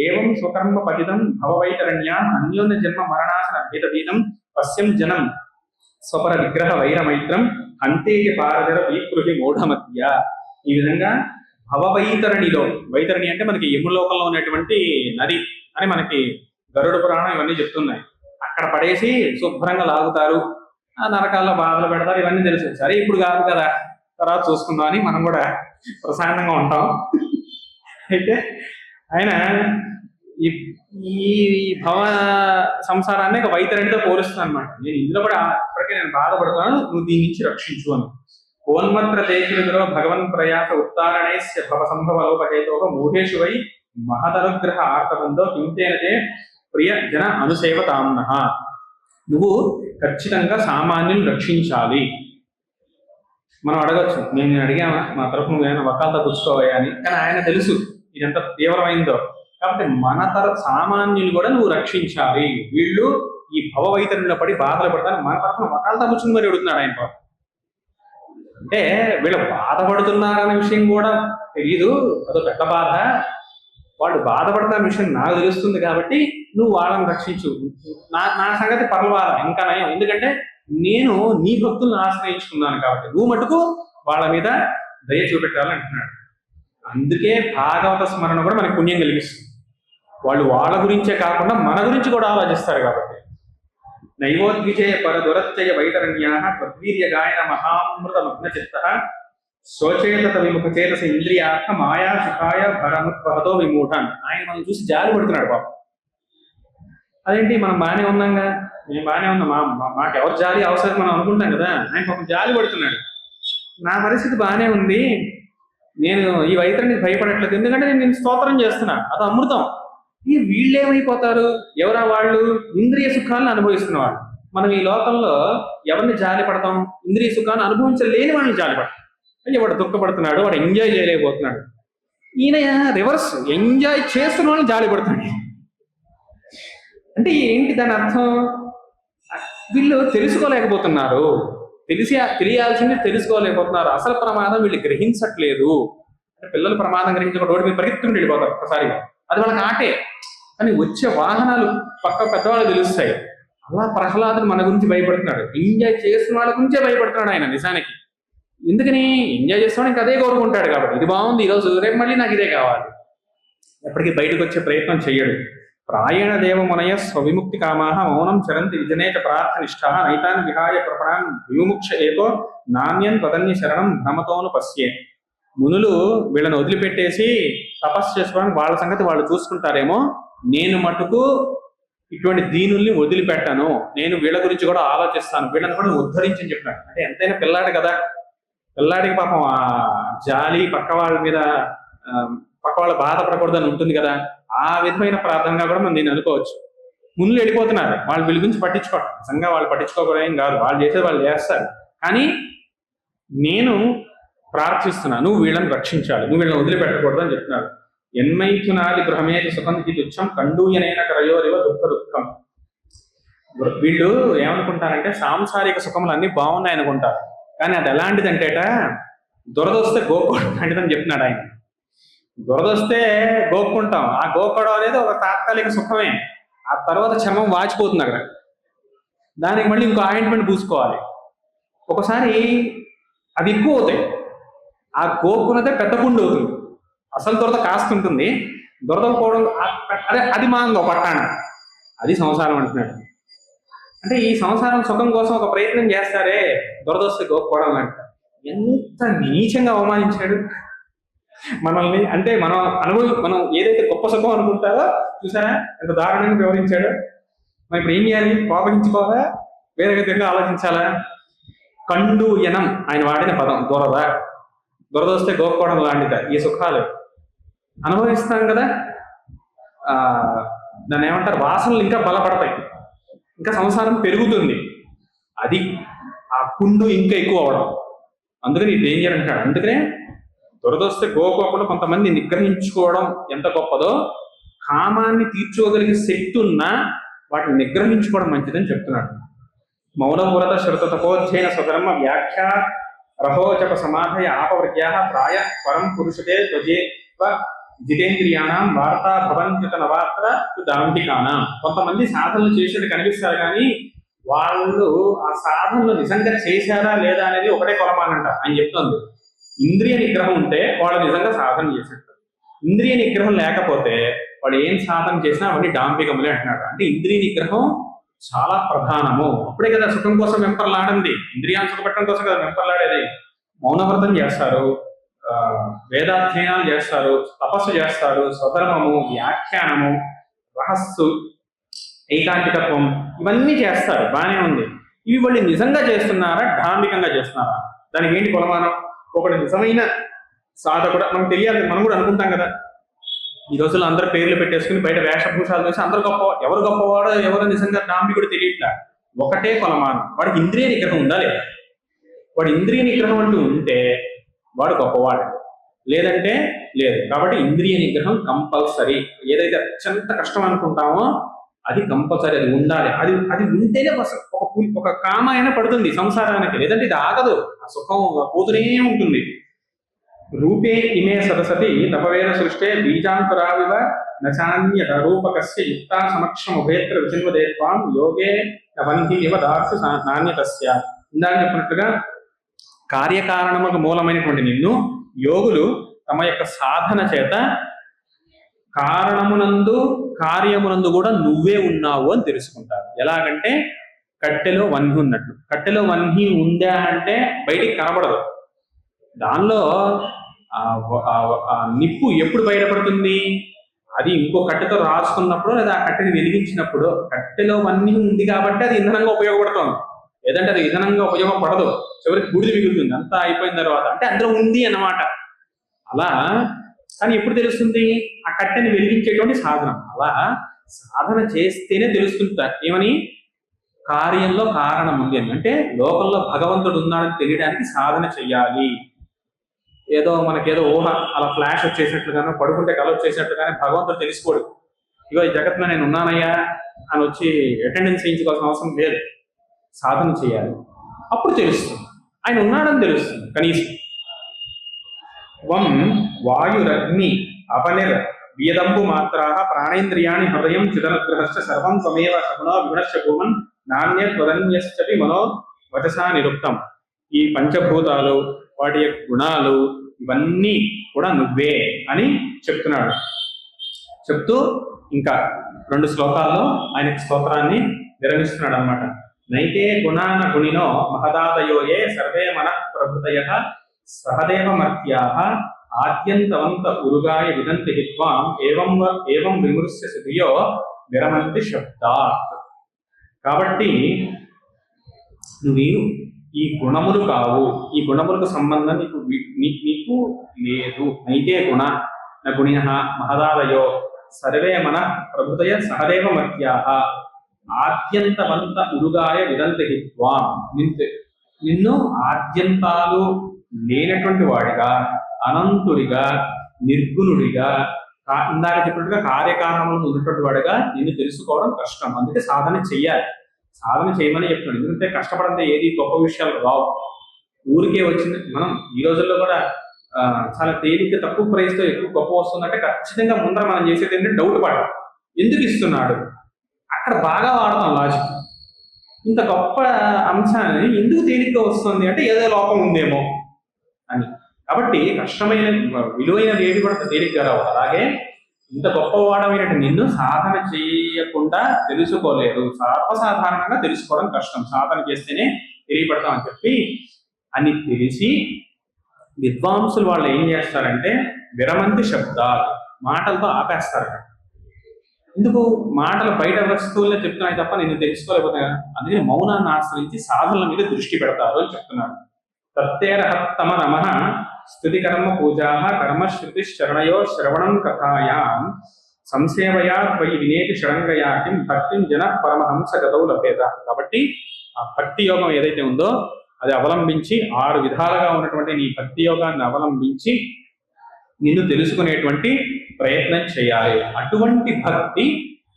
ఏవం స్వకర్మ పతితం భవవైతరణ్యాం అన్యోన్య జన్మ మరణాసన భేదభీతం పశ్యం జనం స్వపర విగ్రహ వైరమైత్రం అంతేటి పారదర వీకృతి మూఢమధ్య. ఈ విధంగా భవవైతరణిలో, వైతరణి అంటే మనకి యములోకంలో ఉన్నటువంటి నది అని మనకి గరుడ పురాణం ఇవన్నీ చెప్తున్నాయి. అక్కడ పడేసి శుభ్రంగా లాగుతారు, ఆ నరకాల్లో బాధలు పెడతారు, ఇవన్నీ తెలుసు. సరే ఇప్పుడు కాదు కదా, తర్వాత చూసుకుందాం అని మనం కూడా ప్రశాంతంగా ఉంటాం. అయితే ఆయన ఈ భవ సంసారాన్ని ఒక వైతరణితో పోలుస్తాను అనమాట. నేను ఇందులో కూడా ఇప్పటికే నేను బాధపడుతున్నాను, నువ్వు దీని నుంచి రక్షించు అని. ఓన్మత్ర దేశిలో భగవన్ ప్రయాస ఉత్తారణేశ్య భవ సంభవలోపహేతో మూఢేషు వై మహదనుగ్రహ ఆర్తబంధో కింతేనదే ప్రియ జన అనుసేవతామ్న. నువ్వు ఖచ్చితంగా సామాన్యులు రక్షించాలి. మనం అడగచ్చు, నేను అడిగామా మా తరఫు నువ్వేమైనా వకాలతో పుచ్చుకోవా అని, కానీ ఆయన తెలుసు ఇది ఎంత తీవ్రమైందో. కాబట్టి మన సామాన్యులు కూడా నువ్వు రక్షించాలి. వీళ్ళు ఈ భవ వైతరిలో పడి బాధలు పడతాను, మన తరఫున వకాలతో పుచ్చుకుని మరి అడుగుతున్నాడు ఆయన. అంటే వీళ్ళు బాధపడుతున్నారనే విషయం కూడా తెలియదు, అదో పెద్ద బాధ. వాళ్ళు బాధపడుతున్న విషయం నాకు తెలుస్తుంది కాబట్టి నువ్వు వాళ్ళని రక్షించు. నా సంగతి పర్వాలా, ఇంకా నయం, ఎందుకంటే నేను నీ భక్తులను ఆశ్రయించుకున్నాను కాబట్టి నువ్వు మటుకు వాళ్ళ మీద దయ చూపెట్టాలని అంటున్నాడు. అందుకే భాగవత స్మరణ కూడా మనకి పుణ్యం కలిగిస్తుంది. వాళ్ళు వాళ్ళ గురించే కాకుండా మన గురించి కూడా ఆలోచిస్తారు కాబట్టి. నైవోద్విజయ పర దురత్యయ వైతరణ్యా త్వద్వీర్య గాయన మహామృత మగ్న చిత్త శోచేతత విముఖ చేతస ఇంద్రియాత్మ మాయా సుఖాయ భరముద్భవతో విమూఢాన్. ఆయన మనం చూసి జాలి పడుతున్నాడు పాపం. అదేంటి మనం బాగానే ఉన్నాంగా, మేము బాగానే ఉన్నాం, మాకు ఎవరు జాలి అవసరం మనం అనుకుంటాం కదా. ఆయన పాపం జాలి పడుతున్నాడు. నా పరిస్థితి బాగానే ఉంది, నేను ఈ వైతరణికి భయపడట్లేదు, ఎందుకంటే నేను స్తోత్రం చేస్తున్నా, అది అమృతం. ఈ వీళ్ళేమైపోతారు, ఎవరా వాళ్ళు? ఇంద్రియ సుఖాలను అనుభవిస్తున్నవాళ్ళు. మనం ఈ లోకంలో ఎవరిని జాలి పడతాం? ఇంద్రియ సుఖాన్ని అనుభవించలేని వాళ్ళని జాలి పడతాం. అయ్యో వాడు దుఃఖపడుతున్నాడు, వాడు ఎంజాయ్ చేయలేకపోతున్నాడు. ఈయన రివర్స్, ఎంజాయ్ చేస్తున్న వాళ్ళని జాలి పడుతున్నాడు. అంటే ఏంటి దాని అర్థం? వీళ్ళు తెలుసుకోలేకపోతున్నారు, తెలియాల్సింది తెలుసుకోలేకపోతున్నారు. అసలు ప్రమాదం వీళ్ళు గ్రహించట్లేదు. అంటే పిల్లలు ప్రమాదం గ్రహించకుండా రోడ్డు మీద పరిగెత్తుకుని వెళ్ళిపోతారు ఒక్కసారిగా, అది వాళ్ళకి ఆటే. కానీ వచ్చే వాహనాలు పక్క పెద్దవాళ్ళు తెలుస్తాయి. అలా ప్రహ్లాదుడు మన గురించి భయపడుతున్నాడు, ఎంజాయ్ చేస్తున్న వాళ్ళ గురించే భయపడుతున్నాడు ఆయన. నిజానికి ఎందుకని? ఎంజాయ్ చేస్తున్నాడు, ఇంకా అదే కోరుకుంటాడు కాబట్టి. ఇది బాగుంది ఈరోజు, రేపు మళ్ళీ నాకు ఇదే కావాలి. ఎప్పటికీ బయటకు వచ్చే ప్రయత్నం చెయ్యడు. ప్రాయణ దేవమునయ స్వవిముక్తి కామాహ మౌనం చరంతి విజనేత ప్రార్థనిష్ట నైతాన్ విహాయ కృపణాన్ విముక్ష ఏకో నాణ్యం త్వదన్య శరణం భ్రమతోను పశ్యే. మునులు వీళ్ళని వదిలిపెట్టేసి తపస్సు చేసుకోవడానికి వాళ్ళ సంగతి వాళ్ళు చూసుకుంటారేమో, నేను మటుకు ఇటువంటి దీనుల్ని వదిలిపెట్టాను, నేను వీళ్ళ గురించి కూడా ఆలోచిస్తాను, వీళ్ళని కూడా ఉద్ధరించని చెప్పాను. అంటే ఎంతైనా పిల్లాడు కదా, పిల్లాడికి పాపం ఆ జాలి పక్క వాళ్ళ మీద, పక్క వాళ్ళు బాధపడకూడదని ఉంటుంది కదా. ఆ విధమైన ప్రార్థనగా కూడా మనం దీన్ని అనుకోవచ్చు. మునులు వెళ్ళిపోతున్నారు, వాళ్ళు వీళ్ళ గురించి పట్టించుకోవడం, నిజంగా వాళ్ళు పట్టించుకోవడం ఏం కాదు, వాళ్ళు చేసేది వాళ్ళు చేస్తారు. కానీ నేను ప్రార్థిస్తున్నా, నువ్వు వీళ్ళని రక్షించాలి, నువ్వు వీళ్ళని వదిలిపెట్టకూడదు అని చెప్తున్నారు. ఎన్మైథునాది గృహమేది సుఖం తుచ్చం కండూయనైన కరయోరివ దుఃఖ దుఃఖం. వీళ్ళు ఏమనుకుంటారంటే సాంసారిక సుఖములు అన్ని బాగున్నాయి అనుకుంటారు, కానీ అది ఎలాంటిదంటేట దురదొస్తే గోకోవడం లాంటిదని చెప్తున్నాడు ఆయన. దురదొస్తే గోక్కుంటాం, ఆ గోకోవడం అనేది ఒక తాత్కాలిక సుఖమే, ఆ తర్వాత చర్మం వాచిపోతుంది అక్కడ, దానికి మళ్ళీ ఇంకో ఆయింట్మెంట్ పూసుకోవాలి. ఒకసారి అవి ఎక్కువ అవుతాయి, ఆ గోక్కున్నదే పెద్ద పుండు అవుతుంది. అసలు దురద కాస్తుంటుంది, దురద పోవడం అదే అది మాంగో పట్టాను, అది సంసారం అంటున్నాడు. అంటే ఈ సంసారం సుఖం కోసం ఒక ప్రయత్నం చేస్తారే, దురదొస్తే గోక్కోవడం అంటే ఎంత నీచంగా అవమానించాడు మనల్ని. అంటే మనం ఏదైతే గొప్ప సుఖం అనుకుంటారో చూసారా ఎంత దారుణంగా వివరించాడు. మనం ఇప్పుడు ఏం చేయాలి? కోపగించుకోవాలా, వేరే విధంగా ఆలోచించాలా? కండూయనం ఆయన వాడిన పదం, దురద వస్తే గోక్కోవడం లాంటిదా ఈ సుఖాలు అనుభవిస్తాం కదా. దాన్ని ఏమంటారు, వాసనలు ఇంకా బలపడతాయి, ఇంకా సంసారం పెరుగుతుంది, అది ఆ పుండు ఇంకా ఎక్కువ అవడం. అందుకని ఈ డేంజర్ అంటాడు. అందుకనే దురదొస్తే గోకోకుండా కొంతమంది నిగ్రహించుకోవడం ఎంత గొప్పదో, కామాన్ని తీర్చుకోగలిగే శక్తి ఉన్నా వాటిని నిగ్రహించుకోవడం మంచిదని చెప్తున్నాడు. మౌనవ్రత శృత తపోధ్యయన స్వధర్మ వ్యాఖ్యా రహోచప సమాధయ ఆపవర్గ్యా ప్రాయ పరం పురుషతే త్వజేవ జితేంద్రియాణం వార్తా భవంత్యుత నవ దాంభికాన. కొంతమంది సాధనలు చేసేది కనిపిస్తారు కానీ వాళ్ళు ఆ సాధనలు నిజంగా చేశారా లేదా అనేది ఒకటే కొలమానంట. ఆయన చెప్తుంది ఇంద్రియ నిగ్రహం ఉంటే వాళ్ళు నిజంగా సాధన చేసినట్టు, ఇంద్రియ నిగ్రహం లేకపోతే వాడు ఏం సాధన చేసినా అవన్నీ డాంబికములే అంటున్నాడు. అంటే ఇంద్రియ నిగ్రహం చాలా ప్రధానము. అప్పుడే కదా సుఖం కోసం వెంపర్లాడింది, ఇంద్రియాన్ని సుఖపెట్టడం కోసం కదా వెంపర్లాడేది. మౌనవ్రతం చేస్తారు, వేదాధ్యయనాలు చేస్తారు, తపస్సు చేస్తారు, స్వధర్మము, వ్యాఖ్యానము, రహస్సు, ఏకాంతికత్వం, ఇవన్నీ చేస్తారు, బాగానే ఉంది. ఇవి వాళ్ళు నిజంగా చేస్తున్నారా, డాంబికంగా చేస్తున్నారా? దానికి ఏంటి కొలమానం? ఒకటి నిజమైన సాధకుడు మనకు తెలియాలి, మనం కూడా అనుకుంటాం కదా. ఈ రోజుల్లో అందరు పేర్లు పెట్టేసుకుని బయట వేషభూషాలు చేసి అందరు గొప్ప, ఎవరు గొప్పవాడో ఎవరు నిజంగా డాంబికుడు తెలియట్లా. ఒకటే కొలమానం, వాడికి ఇంద్రియ నిగ్రహం ఉందా లేదా? వాడు ఇంద్రియ నిగ్రహం అంటూ ఉంటే వాడు గొప్పవాడు, లేదంటే లేదు. కాబట్టి ఇంద్రియ నిగ్రహం కంపల్సరీ. ఏదైతే అత్యంత కష్టం అనుకుంటామో అది కంపల్సరీ, అది ఉండాలి. అది అది ఉంటేనే ఒక కామ అయినా పడుతుంది సంసారానికి, లేదంటే ఇది ఆగదు. ఆ సుఖం పోతూనే ఉంటుంది. రూపే ఇమే సరసతి తపవేద సృష్టే బీజాంకురావివ నాన్యత రూపకస్య యుక్తా సమక్షం ఉభయత్ర విచిన్వదేత్వాం యోగే వంహి ఇవ దార్సు నాణ్యతస్య. ఇందాక చెప్పినట్టుగా కార్యకారణములకు మూలమైనటువంటి నిన్ను యోగులు తమ యొక్క సాధన చేత కారణమునందు కార్యమునందు కూడా నువ్వే ఉన్నావు అని తెలుసుకుంటారు. ఎలాగంటే కట్టెలో వన్హి ఉన్నట్లు. కట్టెలో వన్హి ఉందా అంటే బయటికి కనబడదు. దానిలో నిప్పు ఎప్పుడు బయటపడుతుంది? అది ఇంకో కట్టెతో రాసుకున్నప్పుడు లేదా ఆ కట్టెని వెలిగించినప్పుడు. కట్టెలో వన్హి ఉంది కాబట్టి అది ఇంధనంగా ఉపయోగపడుతుంది, లేదంటే అది ఇంధనంగా ఉపయోగపడదు, చివరికి బూడిద మిగులుతుంది అంతా అయిపోయిన తర్వాత. అంటే అందులో ఉంది అన్నమాట. అలా కానీ ఎప్పుడు తెలుస్తుంది? ఆ కట్టెని వెలిగించేటువంటి సాధనం. అలా సాధన చేస్తేనే తెలుస్తుంటా ఏమని, కార్యంలో కారణం ఉంది అని. అంటే లోకంలో భగవంతుడు ఉన్నాడని తెలియడానికి సాధన చెయ్యాలి. ఏదో మనకేదో ఊహ అలా ఫ్లాష్ వచ్చేసినట్లుగానో, పడుకుంటే కల వచ్చేసినట్లుగానే భగవంతుడు తెలిసిపోడు. ఇగో ఈ జగత్తులో నేను ఉన్నానయ్యా అని వచ్చి అటెండెన్స్ చేయించుకోవాల్సిన అవసరం లేదు. సాధన చేయాలి, అప్పుడు తెలుస్తుంది ఆయన ఉన్నాడని తెలుస్తుంది. కనీసం వం వాయురగ్ని అపనిర్ వియదంబు మాత్రా ప్రాణేంద్రియాణి హృదయం చిదనుగ్రహశ్చ సర్వం త్వమేవ సగుణో విగుణశ్చ భూమన్ నాణ్యత్వదన్యశ్చపి మనో వచసా నిరుక్తం. ఈ పంచభూతాలు, వాటి యొక్క గుణాలు, ఇవన్నీ కూడా నువ్వే అని చెప్తున్నాడు. చెప్తూ ఇంకా 2 శ్లోకాల్లో ఆయన స్తోత్రాన్ని విరమిస్తున్నాడు అనమాట. నైతే గుణాన గుణినో మహదాదయోయే సర్వే మన ప్రభుతయ సహదేవమర్త్యాః ఆద్యంతవంత ఉరుగాయ విదంతి హిత్వాం ఏవం విమృశ్య సుధియో విరమంతి శబ్దాత్. కాబట్టి నువ్వు ఈ గుణములు కావు, ఈ గుణములకు సంబంధం నీకు లేదు. నైతే గుణ న గుణినః మహదాదయో సర్వే మన ప్రభుతయ సహదేవమర్త్యాః ఆద్యంతవంత ఉరుగాయ విదంతి హిత్వాం. నిన్ను ఆద్యంతాలు లేనటువంటి వాడిగా, అనంతుడిగా, నిర్గుణుడిగా, ఇందాక చెప్పినట్టుగా కార్యకారణములను ఉన్నటువంటి వాడిగా నిన్ను తెలుసుకోవడం కష్టం. అందుకే సాధన చెయ్యాలి. సాధన చేయమని చెప్తున్నాడు. ఎందుకంటే కష్టపడితే ఏది గొప్ప విషయాలు రావు. ఊరికే వచ్చింది. మనం ఈ రోజుల్లో కూడా చాలా తేలిక తక్కువ ప్రైస్తో ఎక్కువ గొప్ప వస్తుందంటే ఖచ్చితంగా ముందర మనం చేసేది ఏంటంటే డౌట్ పడడం. ఎందుకు ఇస్తున్నాడు? అక్కడ బాగా వాడతాం లాజిక్. ఇంత గొప్ప అంశాన్ని ఎందుకు తేలిగ్గా వస్తుంది అంటే ఏదో లోపం ఉందేమో అని. కాబట్టి కష్టమైన విలువైన ఏది కూడా తేలిగ్గా రావు. అలాగే ఇంత గొప్పవాడమైనట్టు నిన్ను సాధన చేయకుండా తెలుసుకోలేదు. సర్వసాధారణంగా తెలుసుకోవడం కష్టం, సాధన చేస్తేనే తెలియపడతాం అని చెప్పి అని తెలిసి విద్వాంసులు వాళ్ళు ఏం చేస్తారంటే విరమంతి శబ్దాలు, మాటలతో ఆపేస్తారు. ఎందుకు? మాటలు బయట వస్తువులనే చెప్తున్నాయి తప్ప నేను తెలుసుకోలేకపోతే. అందుకని మౌనాన్ని ఆశ్రయించి సాధనల మీద దృష్టి పెడతారు అని చెప్తున్నాడు. తత్తేరహత్తమ నమః స్తుతి కర్మ పూజా కర్మశ్రుతి శరణయో శ్రవణం కథాయాం సంసేవయా త్వయి వినేతి షడంగయా కిం భక్తిం జన పరమహంస గతౌ లభేత. కాబట్టి ఆ భక్తి యోగం ఏదైతే ఉందో అది అవలంబించి 6 విధాలుగా ఉన్నటువంటి నీ భక్తి యోగాన్ని అవలంబించి నిన్ను తెలుసుకునేటువంటి ప్రయత్నం చేయాలి. అటువంటి భక్తి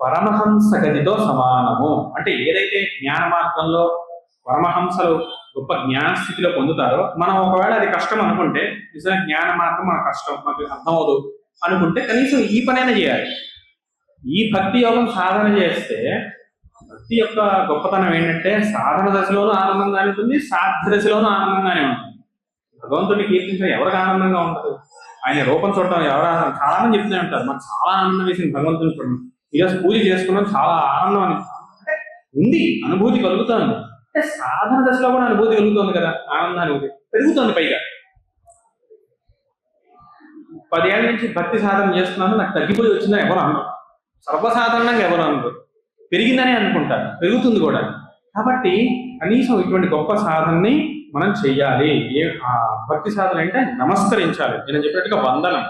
పరమహంస గతితో సమానము. అంటే ఏదైతే జ్ఞాన మార్గంలో పరమహంసలు గొప్ప జ్ఞానస్థితిలో పొందుతారో, మనం ఒకవేళ అది కష్టం అనుకుంటే, నిజంగా జ్ఞాన మార్గం మన కష్టం, మనకు అర్థమవుదు అనుకుంటే కనీసం ఈ పనైనా చేయాలి. ఈ భక్తి యోగం సాధన చేస్తే భక్తి యొక్క గొప్పతనం ఏంటంటే సాధన దశలోనూ ఆనందంగానే ఉంటుంది, సాధ్య దశలోనూ ఆనందంగానే ఉంటుంది. భగవంతుడిని కీర్తించడం ఎవరికి ఆనందంగా ఉండదు? ఆయన రూపం చూడటం ఎవరు చాలా మంది చెప్తూనే ఉంటారు, మాకు చాలా ఆనందం వేసింది భగవంతుని చూడడం, ఈరోజు పూజ చేసుకున్నాం చాలా ఆనందం అని ఉంది, అనుభూతి కలుగుతుంది. అంటే సాధన దశలో కూడా అనుభూతి కలుగుతుంది కదా, ఆనందానుభూతి పెరుగుతుంది. పైగా 10 ఏళ్ళ నుంచి భక్తి సాధన చేస్తున్నాను, నాకు తగ్గిపోయి వచ్చిందని ఎవరు అన్నారు, సర్వసాధారణంగా ఎవరు అన్నారు, పెరిగిందని అనుకుంటారు, పెరుగుతుంది కూడా. కాబట్టి కనీసం ఇటువంటి గొప్ప సాధనని మనం చెయ్యాలి. భక్తి సాధన అంటే నమస్కరించాలి, నేను చెప్పినట్టుగా వందనం,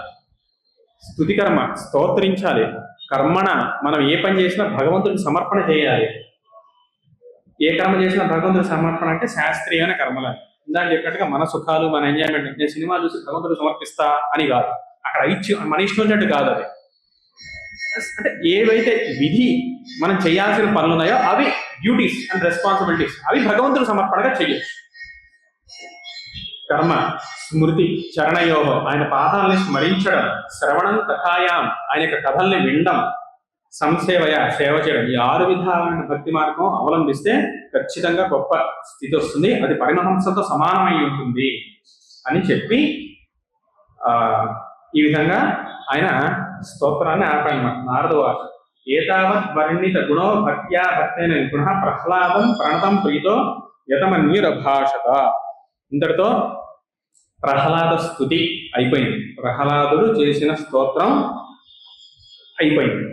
స్తుతికర్మ, స్తోత్రించాలి. కర్మణ మనం ఏ పని చేసినా భగవంతుడికి సమర్పణ చేయాలి. ఏ కర్మ చేసినా భగవంతుడికి సమర్పణ అంటే శాస్త్రీయమైన కర్మలు. ఇందాక చెప్పినట్టుగా మన సుఖాలు, మన ఎంజాయ్మెంట్, నేను సినిమా చూసి భగవంతుడికి సమర్పిస్తా అని కాదు, అక్కడ మన ఇష్టం వచ్చినట్టు కాదు. అది అంటే ఏవైతే విధి మనం చేయాల్సిన పనులు ఉన్నాయో అవి డ్యూటీస్ అండ్ రెస్పాన్సిబిలిటీస్, అవి భగవంతుడికి సమర్పణగా చెయ్యొచ్చు. కర్మ, స్మృతి, చరణయోగం, ఆయన పాదాలని స్మరించడం, శ్రవణం కథాయాం, ఆయన యొక్క కథల్ని వినడం, సంసేవయ, సేవ చేయడం, ఈ 6 విధాలైన భక్తి మార్గం అవలంబిస్తే ఖచ్చితంగా గొప్ప స్థితి వస్తుంది. అది పరమహంసతో సమానమై ఉంటుంది అని చెప్పి ఈ విధంగా ఆయన స్తోత్రాన్ని ఆపాయన్నమాట. నారదు వాచ ఏతావత్ వర్ణిత గుణో భక్త్యా భక్తైన గుణ ప్రహ్లాదం ప్రణతం ప్రీతో యతమన్యురభాషత. ఇంతటితో ప్రహ్లాద స్తుతి అయిపోయింది. ప్రహ్లాదుడు చేసిన స్తోత్రం అయిపోయింది.